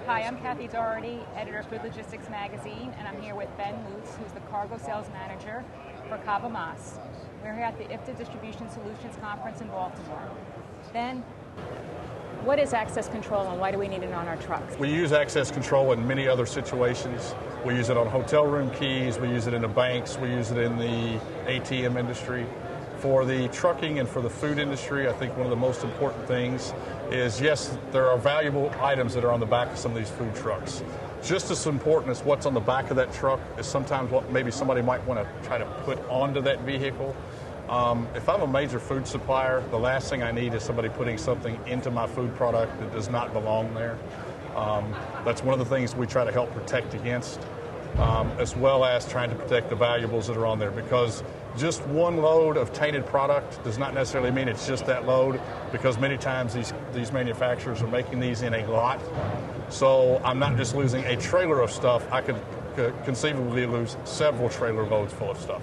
Hi, I'm Kathy Doherty, editor for Logistics Magazine, and I'm here with Ben Lutz, who's the cargo sales manager for KabaMas. We're here at the IFTA Distribution Solutions Conference in Baltimore. Ben, what is access control and why do we need it on our trucks? We use access control in many other situations. We use it on hotel room keys, we use it in the banks, we use it in the ATM industry. For the trucking and for the food industry, I think one of the most important things is, yes, there are valuable items that are on the back of some of these food trucks. Just as important as what's on the back of that truck is sometimes what maybe somebody might want to try to put onto that vehicle. If I'm a major food supplier, the last thing I need is somebody putting something into my food product that does not belong there. That's one of the things we try to help protect against, as well as trying to protect the valuables that are on there, because just one load of tainted product does not necessarily mean it's just that load, because many times these manufacturers are making these in a lot. So I'm not just losing a trailer of stuff, I could conceivably lose several trailer loads full of stuff.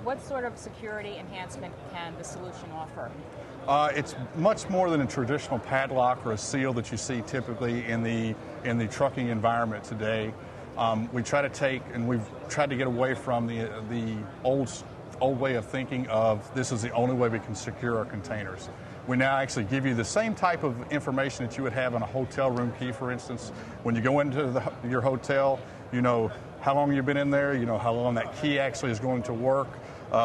What sort of security enhancement can the solution offer? It's much more than a traditional padlock or a seal that you see typically in the trucking environment today. We try to take, and we've tried to get away from the old way of thinking of this is the only way we can secure our containers. We now actually give you the same type of information that you would have on a hotel room key, for instance. When you go into your hotel, you know how long you've been in there, you know how long that key actually is going to work.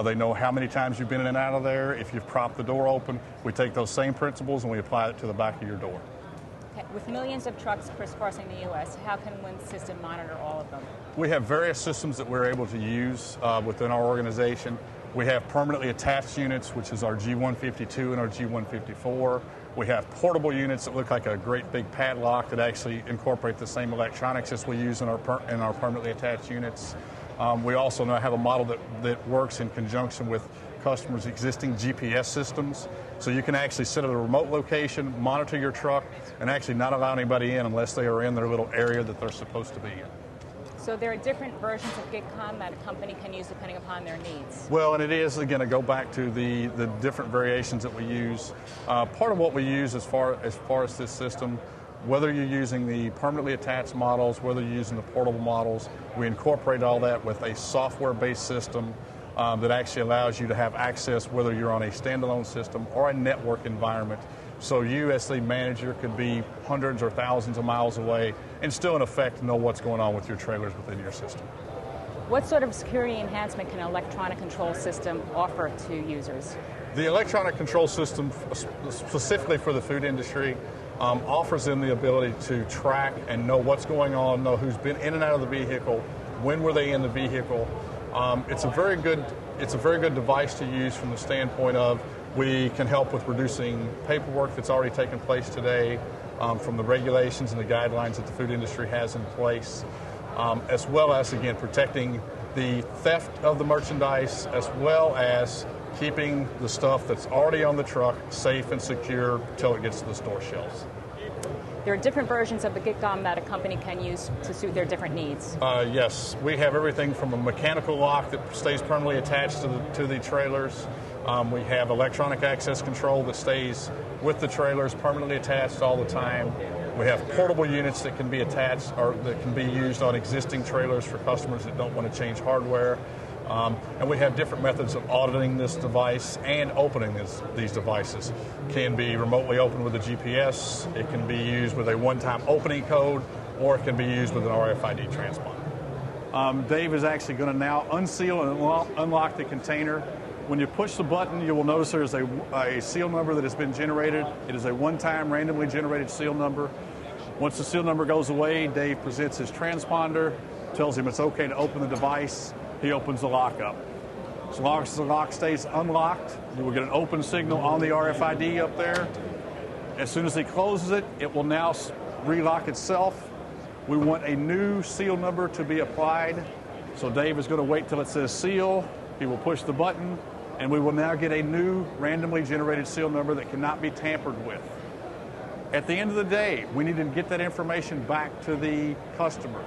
They know how many times you've been in and out of there. If you've propped the door open, we take those same principles and we apply it to the back of your door. Okay. With millions of trucks crisscrossing the U.S., how can one system monitor all of them? We have various systems that we're able to use within our organization. We have permanently attached units, which is our G152 and our G154. We have portable units that look like a great big padlock that actually incorporate the same electronics as we use in our permanently attached units. We also now have a model that works in conjunction with customers' existing GPS systems. So you can actually sit at a remote location, monitor your truck, and actually not allow anybody in unless they are in their little area that they're supposed to be in. So there are different versions of GigCom that a company can use depending upon their needs. Well, and it is, again, to go back to the different variations that we use. Part of what we use as far as this system, whether you're using the permanently attached models, whether you're using the portable models, we incorporate all that with a software-based system that actually allows you to have access whether you're on a standalone system or a network environment. So you, as the manager, could be hundreds or thousands of miles away and still, in effect, know what's going on with your trailers within your system. What sort of security enhancement can an electronic control system offer to users? The electronic control system, specifically for the food industry, offers them the ability to track and know what's going on, know who's been in and out of the vehicle, when were they in the vehicle. It's a very good device to use from the standpoint of we can help with reducing paperwork that's already taken place today from the regulations and the guidelines that the food industry has in place, as well as, again, protecting the theft of the merchandise, as well as keeping the stuff that's already on the truck safe and secure until it gets to the store shelves. There are different versions of the GigCom that a company can use to suit their different needs. Yes, we have everything from a mechanical lock that stays permanently attached to the trailers. We have electronic access control that stays with the trailers, permanently attached all the time. We have portable units that can be attached or that can be used on existing trailers for customers that don't want to change hardware. And we have different methods of auditing this device and opening these devices. Can be remotely opened with a GPS, it can be used with a one-time opening code, or it can be used with an RFID transponder. Dave is actually going to now unseal and unlock the container. When you push the button, you will notice there is a seal number that has been generated. It is a one-time randomly generated seal number. Once the seal number goes away, Dave presents his transponder, tells him it's okay to open the device. He opens the lock up. As long as the lock stays unlocked, you will get an open signal on the RFID up there. As soon as he closes it, it will now relock itself. We want a new seal number to be applied. So Dave is going to wait till it says seal. He will push the button, and we will now get a new randomly generated seal number that cannot be tampered with. At the end of the day, we need to get that information back to the customer.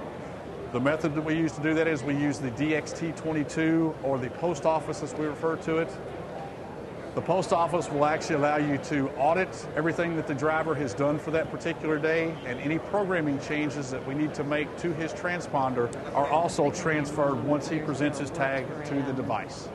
The method that we use to do that is we use the DXT22 or the post office as we refer to it. The post office will actually allow you to audit everything that the driver has done for that particular day, and any programming changes that we need to make to his transponder are also transferred once he presents his tag to the device.